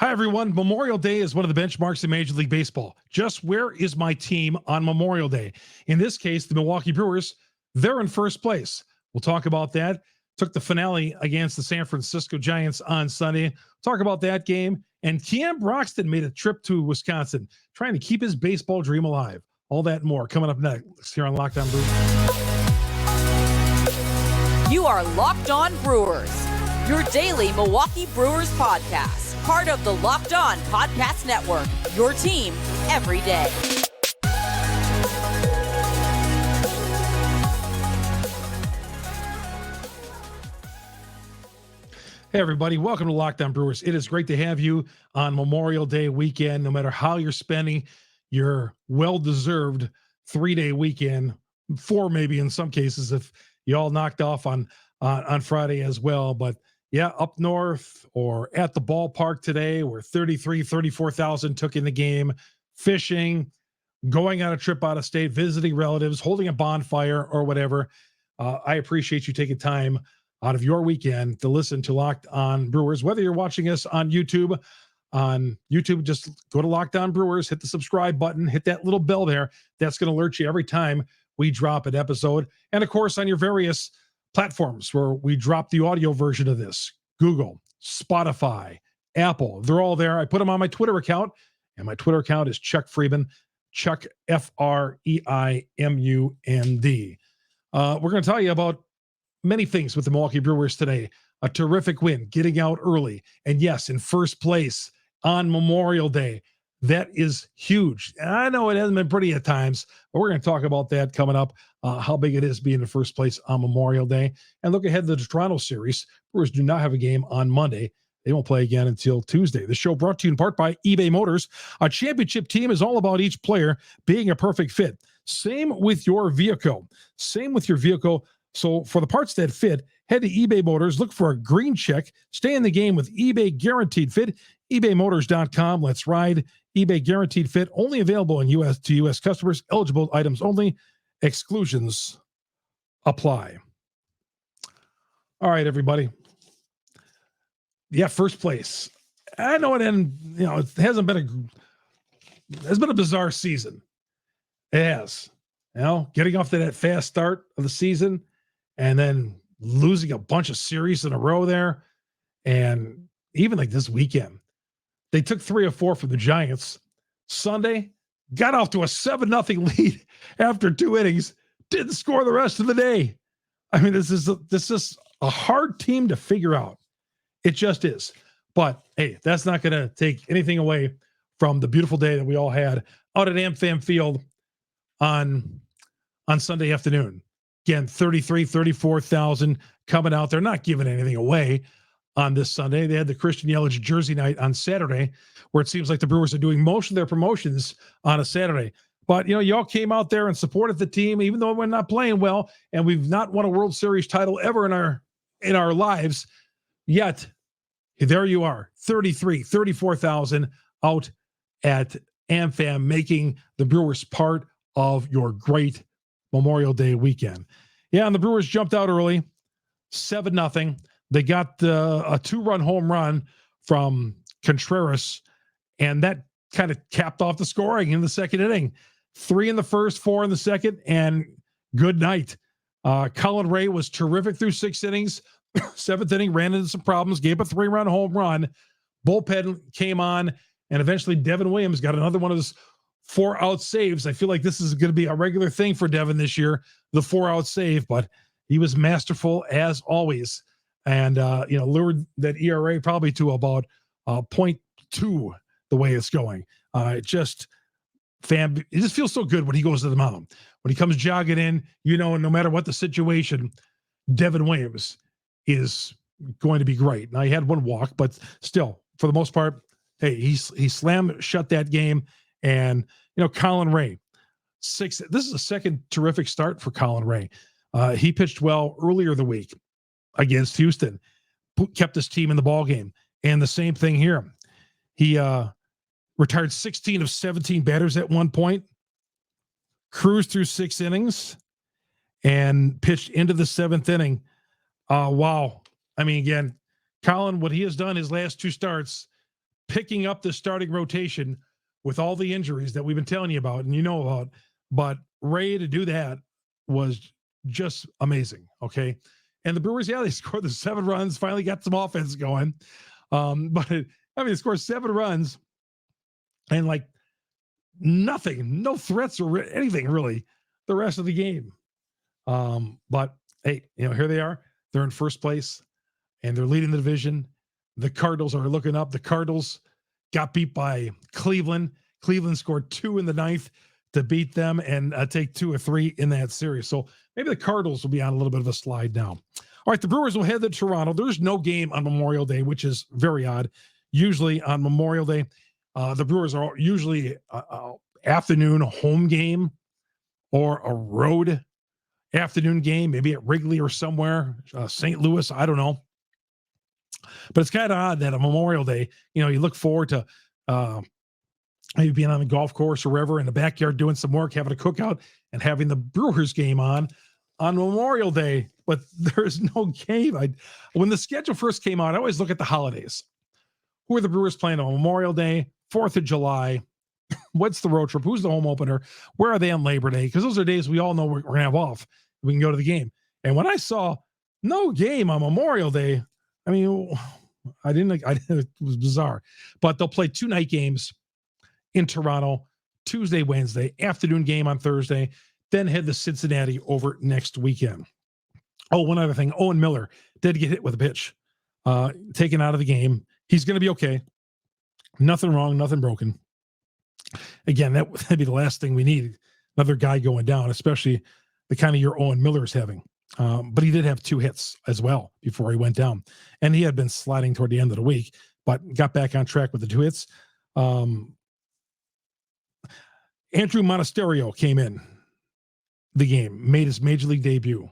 Hi, everyone. Memorial Day is one of the benchmarks in Major League Baseball. Just where is my team on Memorial Day? In this case, the Milwaukee Brewers, they're in first place. We'll talk about that. Took the finale against the San Francisco Giants on Sunday. Talk about that game. And Keon Broxton made a trip to Wisconsin, trying to keep his baseball dream alive. All that and more coming up next here on Locked On Brewers. You are Locked On Brewers, your daily Milwaukee Brewers podcast. Part of the Locked On Podcast Network, your team every day. Hey, everybody. Welcome to Locked On Brewers. It is great to have you on Memorial Day weekend, no matter how you're spending your well-deserved 3-day weekend, 4 maybe in some cases if you all knocked off on Friday as well. But yeah, up north or at the ballpark today where 34,000 took in the game, fishing, going on a trip out of state, visiting relatives, holding a bonfire or whatever. I appreciate you taking time out of your weekend to listen to Locked On Brewers. Whether you're watching us on YouTube, just go to Locked On Brewers, hit the subscribe button, hit that little bell there. That's going to alert you every time we drop an episode. And of course, on your various platforms where we drop the audio version of this, Google, Spotify, Apple, they're all there. I put them on my Twitter account, and my Twitter account is Chuck Freeman, Chuck Freimund. We're going to tell you about many things with the Milwaukee Brewers today. A terrific win, getting out early, and yes, in first place on Memorial Day. That is huge. And I know it hasn't been pretty at times, but we're going to talk about that coming up, how big it is being in first place on Memorial Day. And look ahead to the Toronto series. Brewers do not have a game on Monday. They won't play again until Tuesday. The show brought to you in part by eBay Motors. A championship team is all about each player being a perfect fit. Same with your vehicle. So for the parts that fit, head to eBay Motors, look for a green check, stay in the game with eBay Guaranteed Fit, ebaymotors.com. Let's ride. eBay Guaranteed Fit, only available in U.S. customers, eligible items only, exclusions apply. All right, everybody. Yeah, first place. I know it hasn't been it's been a bizarre season. It has. Getting off to that fast start of the season and then losing a bunch of series in a row there. And even like this weekend, they took 3 or 4 from the Giants. Sunday, got off to a 7-0 lead after 2 innings, didn't score the rest of the day. I mean, this is a hard team to figure out. It just is. But hey, that's not going to take anything away from the beautiful day that we all had out at AmFam Field on Sunday afternoon. Again, 34,000 coming out. They're not giving anything away on this Sunday. They had the Christian Yelich jersey night on Saturday, where it seems like the Brewers are doing most of their promotions on a Saturday. But, y'all came out there and supported the team, even though we're not playing well, and we've not won a World Series title ever in our lives. Yet, there you are, 34,000 out at AmFam, making the Brewers part of your great Memorial Day weekend. Yeah, and the Brewers jumped out early, 7-0. They got a 2-run home run from Contreras, and that kind of capped off the scoring in the second inning. 3 in the first, 4 in the second, and good night. Colin Rea was terrific through 6 innings. 7th inning, ran into some problems, gave a 3-run home run. Bullpen came on, and eventually Devin Williams got another one of his 4-out saves. I feel like this is going to be a regular thing for Devin this year, the 4-out save, but he was masterful as always. And, lured that ERA probably to about 0.2 the way it's going. It just feels so good when he goes to the mound. When he comes jogging in, no matter what the situation, Devin Williams is going to be great. Now, he had 1 walk, but still, for the most part, hey, he slammed shut that game. And, Colin Rea, 6. This is a second terrific start for Colin Rea. He pitched well earlier the week against Houston, kept his team in the ball game. And the same thing here. He retired 16 of 17 batters at one point, cruised through 6 innings, and pitched into the 7th inning. Wow. I mean, again, Colin, what he has done his last 2 starts, picking up the starting rotation with all the injuries that we've been telling you about and you know about. But Rea to do that was just amazing. Okay. And the Brewers, yeah, they scored the 7 runs, finally got some offense going. But they scored 7 runs and like nothing, no threats or anything really the rest of the game. But hey, here they are. They're in first place and they're leading the division. The Cardinals are looking up. The Cardinals got beat by Cleveland. Cleveland scored 2 in the 9th to beat them and take 2 or 3 in that series. So maybe the Cardinals will be on a little bit of a slide now. All right, the Brewers will head to Toronto. There's no game on Memorial Day, which is very odd. Usually on Memorial Day, the Brewers are usually afternoon home game or a road afternoon game, maybe at Wrigley or somewhere, St. Louis, I don't know. But it's kind of odd that on Memorial Day, you look forward to maybe being on the golf course or wherever in the backyard doing some work, having a cookout, and having the Brewers game on Memorial Day. But there's no game. When the schedule first came out, I always look at the holidays. Who are the Brewers playing on Memorial Day, 4th of July? What's the road trip? Who's the home opener? Where are they on Labor Day? Because those are days we all know we're going to have off. We can go to the game. And when I saw no game on Memorial Day, it was bizarre. But they'll play 2 night games in Toronto, Tuesday, Wednesday, afternoon game on Thursday, then head to Cincinnati over next weekend. Oh, one other thing. Owen Miller did get hit with a pitch, taken out of the game. He's going to be okay. Nothing wrong, nothing broken. Again, that would be the last thing we need. Another guy going down, especially the kind of year Owen Miller is having. But he did have 2 hits as well before he went down. And he had been sliding toward the end of the week, but got back on track with the 2 hits. Andrew Monasterio came in the game, made his major league debut.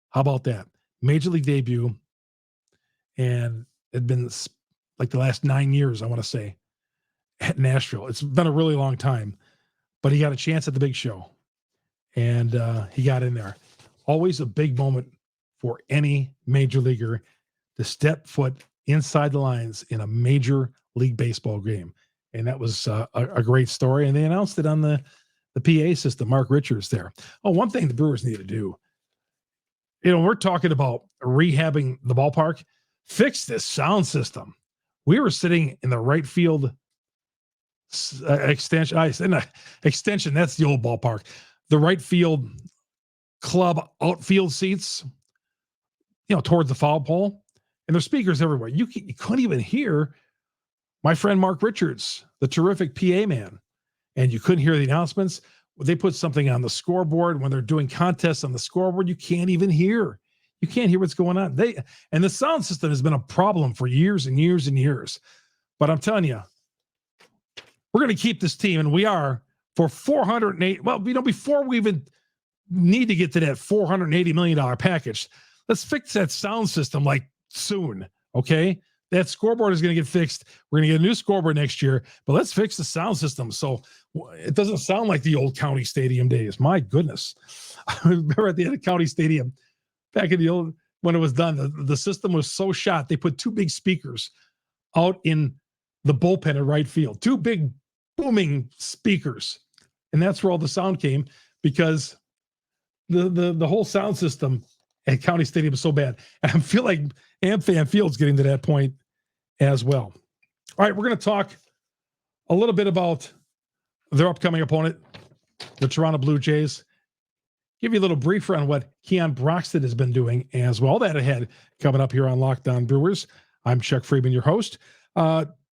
How about that? Major league debut. And it had been like the last 9 years, I want to say, at Nashville. It's been a really long time, but he got a chance at the big show. And he got in there. Always a big moment for any major leaguer to step foot inside the lines in a major league baseball game. And that was a great story. And they announced it on the PA system, Mark Richards there. Oh, one thing the Brewers need to do, we're talking about rehabbing the ballpark, fix this sound system. We were sitting in the right field extension. That's the old ballpark. The right field club outfield seats, towards the foul pole, and there's speakers everywhere. You couldn't even hear my friend Mark Richards, the terrific PA man, and you couldn't hear the announcements. They put something on the scoreboard when they're doing contests on the scoreboard. You can't even hear. You can't hear what's going on. And the sound system has been a problem for years and years and years. But I'm telling you, we're going to keep this team, and we are, for $408. Well, before we even need to get to that $480 million package, let's fix that sound system like soon. Okay. That scoreboard is going to get fixed. We're going to get a new scoreboard next year, but let's fix the sound system so it doesn't sound like the old County Stadium days. My goodness. I remember at the end of County Stadium back in the old, when it was done, the system was so shot. They put 2 big speakers out in the bullpen at right field, 2 big booming speakers. And that's where all the sound came, because the whole sound system at County Stadium is so bad. And I feel like AmFam Field's getting to that point as well. All right, we're going to talk a little bit about their upcoming opponent, the Toronto Blue Jays. Give you a little briefer on what Keon Broxton has been doing as well. That ahead coming up here on Locked On Brewers. I'm Chuck Freeman, your host.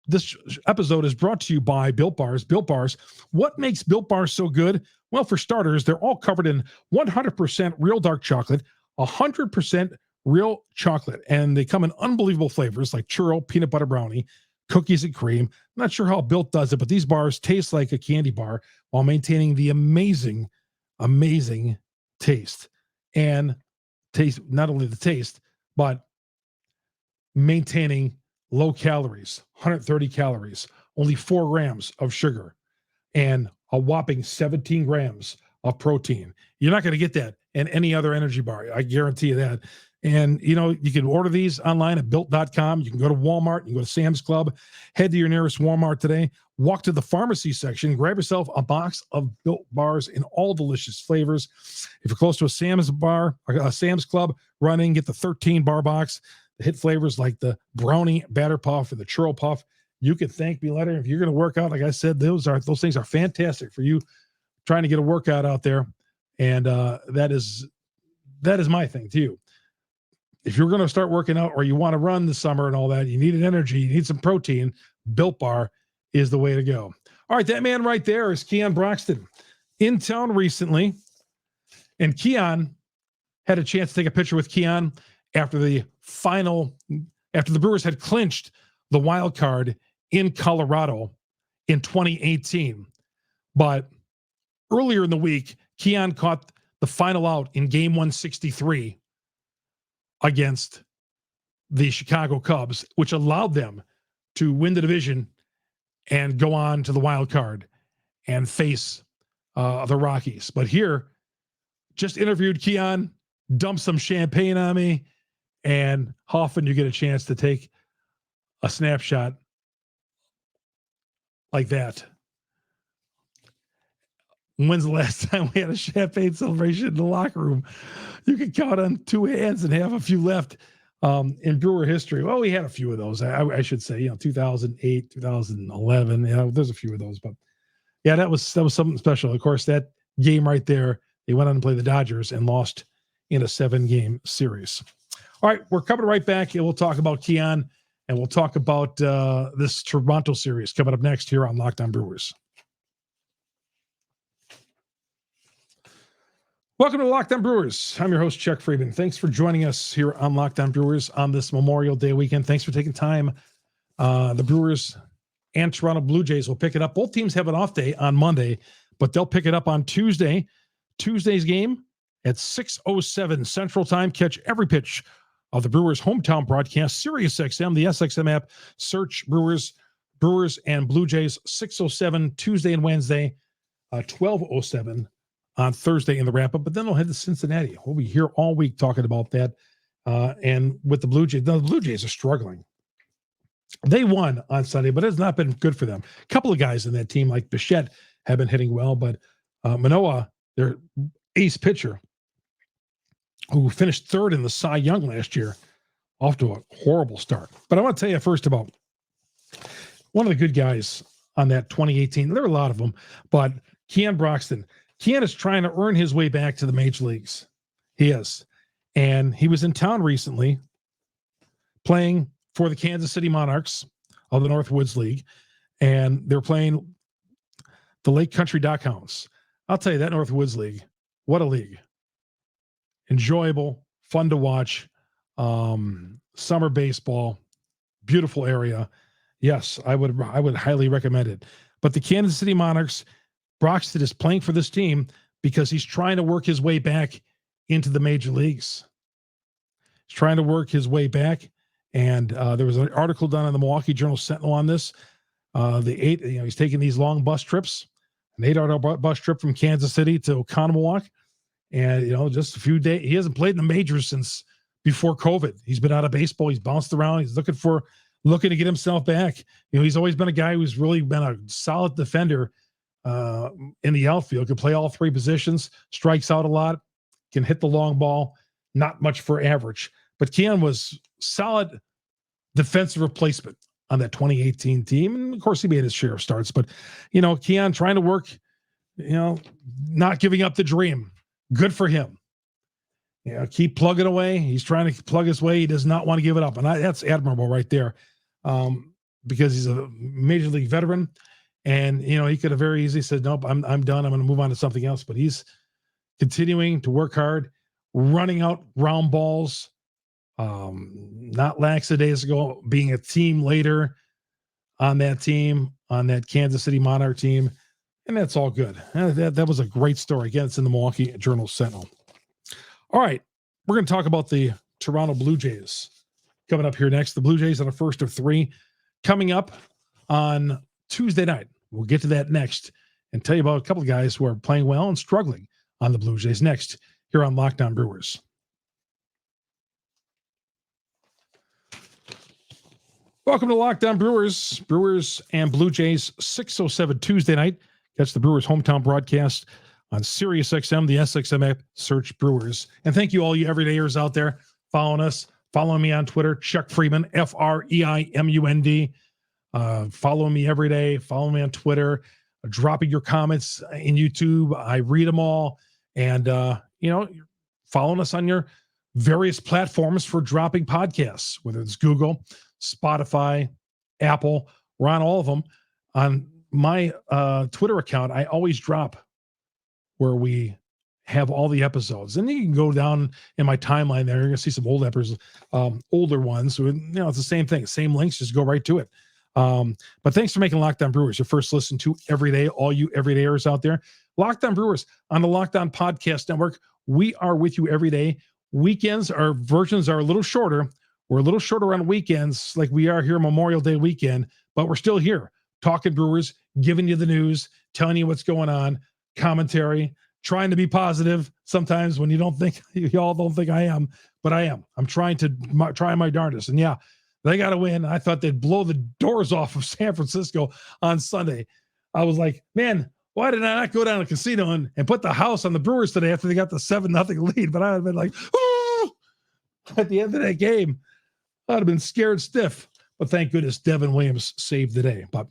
This episode is brought to you by Built Bars. Built Bars. What makes Built Bars so good? Well, for starters, they're all covered in 100% real dark chocolate, 100% real chocolate, and they come in unbelievable flavors like churro, peanut butter brownie, cookies and cream. I'm not sure how Built does it, but these bars taste like a candy bar while maintaining the amazing, amazing taste. And taste, not only the taste, but maintaining low calories, 130 calories, only 4 grams of sugar, and a whopping 17 grams of protein. You're not going to get that in any other energy bar. I guarantee you that. And, you can order these online at built.com. You can go to Walmart, you can go to Sam's Club, head to your nearest Walmart today, walk to the pharmacy section, grab yourself a box of Built bars in all delicious flavors. If you're close to a Sam's Club, run in, get the 13-bar box. The hit flavors like the brownie batter puff and the churro puff. You can thank me later. If you're going to work out, like I said, those things are fantastic for you trying to get a workout out there. And that is my thing too. If you're going to start working out or you want to run this summer and all that, you need an energy, you need some protein, Built Bar is the way to go. All right, that man right there is Keon Broxton, in town recently. And Keon had a chance to take a picture with Keon after the Brewers had clinched the wild card in Colorado in 2018. But earlier in the week, Keon caught the final out in game 163 against the Chicago Cubs, which allowed them to win the division and go on to the wild card and face the Rockies. But here, just interviewed Keon, dumped some champagne on me, and how often you get a chance to take a snapshot like that? When's the last time we had a champagne celebration in the locker room? You can count on two hands and have a few left in Brewer history. Well, we had a few of those. I should say, 2008, 2011. There's a few of those, but yeah, that was something special. Of course, that game right there, they went on to play the Dodgers and lost in a 7-game series. All right, we're coming right back, and we'll talk about Keon, and we'll talk about this Toronto series coming up next here on Locked On Brewers. Welcome to Locked On Brewers. I'm your host, Chuck Friedman. Thanks for joining us here on Locked On Brewers on this Memorial Day weekend. Thanks for taking time. The Brewers and Toronto Blue Jays will pick it up. Both teams have an off day on Monday, but they'll pick it up on Tuesday. Tuesday's game at 6:07 Central Time. Catch every pitch of the Brewers' hometown broadcast, Sirius XM, the SXM app. Search Brewers and Blue Jays, 6:07 Tuesday and Wednesday, 12:07 on Thursday in the wrap-up, but then they'll head to Cincinnati. We'll be here all week talking about that. And with the Blue Jays, the Blue Jays are struggling. They won on Sunday, but it's not been good for them. A couple of guys in that team, like Bichette, have been hitting well, but Manoah, their ace pitcher, who finished third in the Cy Young last year, off to a horrible start. But I want to tell you first about one of the good guys on that 2018. There were a lot of them, but Keon Broxton. Keon is trying to earn his way back to the major leagues. He is. And he was in town recently playing for the Kansas City Monarchs of the Northwoods League. And they're playing the Lake Country Dockhounds. I'll tell you, that Northwoods League, what a league. Enjoyable, fun to watch. Summer baseball, beautiful area. Yes, I would highly recommend it. But the Kansas City Monarchs, Broxton is playing for this team because he's trying to work his way back into the major leagues. He's trying to work his way back. And there was an article done in the Milwaukee Journal-Sentinel on this. He's taking these long bus trips, an 8-hour bus trip from Kansas City to Oconomowoc. And, just a few days, he hasn't played in the majors since before COVID. He's been out of baseball. He's bounced around. He's looking to get himself back. He's always been a guy who's really been a solid defender in the outfield, can play all three positions, strikes out a lot, can hit the long ball, not much for average. But Keon was solid defensive replacement on that 2018 team. And of course, he made his share of starts. But, Keon trying to work, not giving up the dream. Good for him. Keep plugging away. He's trying to plug his way. He does not want to give it up. And that's admirable right there, because he's a major league veteran. And, he could have very easily said, nope, I'm done. I'm going to move on to something else. But he's continuing to work hard, running out round balls, not lackadaisical, being a team leader on that team, on that Kansas City Monarch team. And that's all good. That was a great story. Again, it's in the Milwaukee Journal-Sentinel. All right, we're going to talk about the Toronto Blue Jays coming up here next. The Blue Jays on a first of three coming up on Tuesday night. We'll get to that next and tell you about a couple of guys who are playing well and struggling on the Blue Jays next here on Locked On Brewers. Welcome to Lockdown Brewers. Brewers and Blue Jays, 6:07 Tuesday night. Catch the Brewers' hometown broadcast on Sirius XM, the SXM app. Search Brewers. And thank you all you everydayers out there following us. Following me on Twitter, Chuck Freeman, FREIMUND. Follow me every day. Follow me on Twitter. Dropping your comments in YouTube. I read them all. And, following us on your various platforms for dropping podcasts, whether it's Google, Spotify, Apple. We're on all of them. On my Twitter account, I always drop where we have all the episodes. And you can go down in my timeline there. You're going to see some older ones. So, it's the same thing. Same links. Just go right to it. But thanks for making Lockdown Brewers your first listen to every day, all you everydayers out there. Lockdown Brewers on the Lockdown Podcast Network. We are with you every day. Weekends, our versions are a little shorter. We're a little shorter on weekends, like we are here Memorial Day weekend, but we're still here talking Brewers, giving you the news, telling you what's going on, commentary, trying to be positive sometimes when y'all don't think I am, but I am. I'm trying my darndest. And yeah, they got to win. I thought they'd blow the doors off of San Francisco on Sunday. I was like, man, why did I not go down to the casino and put the house on the Brewers today after they got the 7-0 lead? But I would have been like, oh, at the end of that game. I'd have been scared stiff, but thank goodness Devin Williams saved the day. But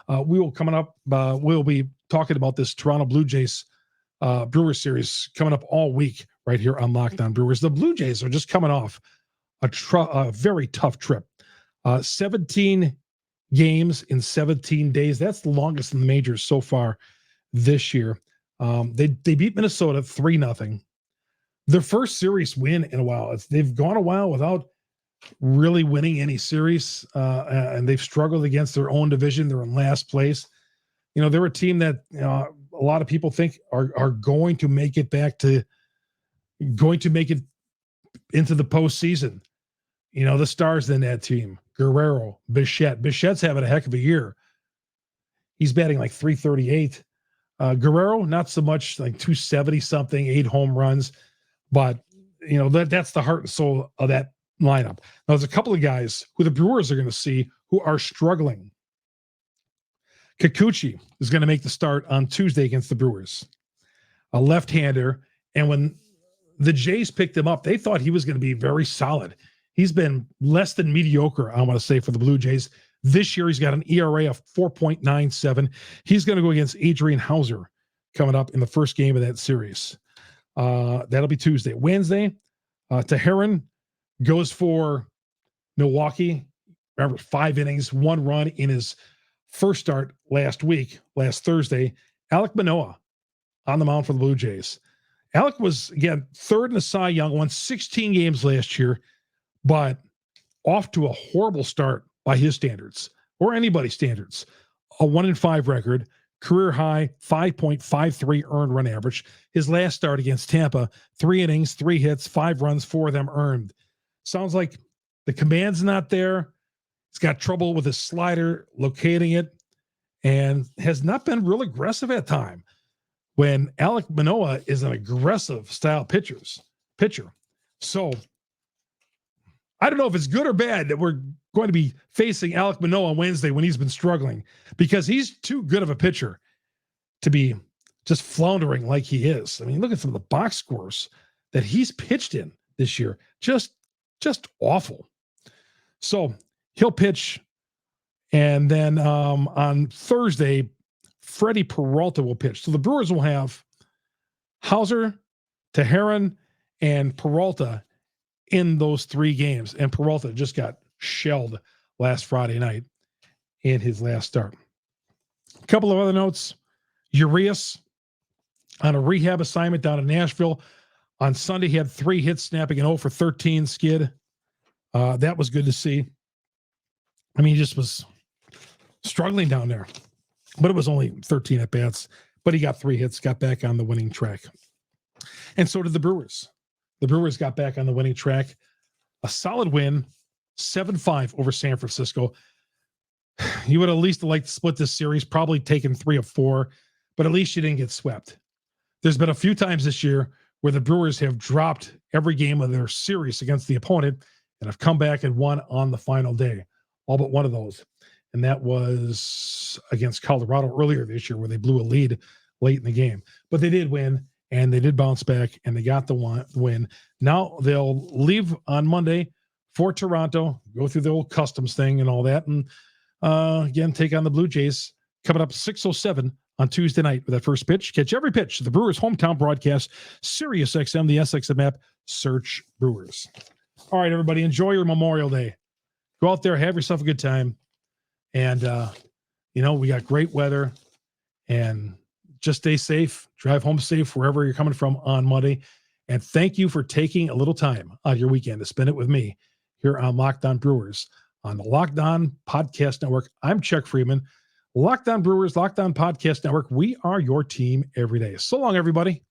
we'll be talking about this Toronto Blue Jays Brewers series coming up all week right here on Lockdown Brewers. The Blue Jays are just coming off a very tough trip. 17 games in 17 days. That's the longest in the majors so far this year. They beat Minnesota 3-0. Their first series win in a while. They've gone a while without really winning any series, and they've struggled against their own division. They're in last place. They're a team that a lot of people think are going to make it into the postseason. The stars in that team: Guerrero, Bichette. Bichette's having a heck of a year. He's batting like 338. Guerrero, not so much, like 270 something, 8 home runs, but that's the heart and soul of that lineup. Now, there's a couple of guys who the Brewers are going to see who are struggling. Kikuchi is going to make the start on Tuesday against the Brewers, a left-hander. And when the Jays picked him up, they thought he was going to be very solid. He's been less than mediocre, I want to say, for the Blue Jays. This year, he's got an ERA of 4.97. He's going to go against Adrian Hauser coming up in the first game of that series. That'll be Tuesday. Wednesday, Teheran goes for Milwaukee. Remember, 5 innings, 1 run in his first start last Thursday. Alek Manoah on the mound for the Blue Jays. Alek was, again, third in the Cy Young, won 16 games last year, but off to a horrible start by his standards, or anybody's standards. A 1-5 record, career high 5.53 earned run average. His last start against Tampa, 3 innings, 3 hits, 5 runs, 4 of them earned. Sounds like the command's not there. He's got trouble with his slider, locating it, and has not been real aggressive at time. When Alek Manoah is an aggressive style pitcher. So I don't know if it's good or bad that we're going to be facing Alek Manoah on Wednesday when he's been struggling, because he's too good of a pitcher to be just floundering like he is. I mean, look at some of the box scores that he's pitched in this year. Just awful. So he'll pitch. And then on Thursday, Freddie Peralta will pitch. So the Brewers will have Hauser, Teheran, and Peralta in those 3 games. And Peralta just got shelled last Friday night in his last start. A couple of other notes. Urias on a rehab assignment down in Nashville. On Sunday, he had 3 hits, snapping an 0 for 13 skid. That was good to see. I mean, he just was struggling down there. But it was only 13 at-bats. But he got 3 hits, got back on the winning track. And so did the Brewers. The Brewers got back on the winning track. A solid win, 7-5 over San Francisco. You would at least like to split this series, probably taken 3 of 4, but at least you didn't get swept. There's been a few times this year where the Brewers have dropped every game of their series against the opponent and have come back and won on the final day. all but one of those. And that was against Colorado earlier this year, where they blew a lead late in the game. But they did win, and they did bounce back, and they got the win. Now they'll leave on Monday for Toronto, go through the old customs thing and all that, and again, take on the Blue Jays coming up 6:07 on Tuesday night with that first pitch. Catch every pitch of the Brewers' hometown broadcast, Sirius XM, the SXM app, search Brewers. All right, everybody, enjoy your Memorial Day. Go out there, have yourself a good time. And, we got great weather, and just stay safe, drive home safe wherever you're coming from on Monday. And thank you for taking a little time out of your weekend to spend it with me here on Locked On Brewers on the Locked On Podcast Network. I'm Chuck Freeman. Locked On Brewers, Locked On Podcast Network. We are your team every day. So long, everybody.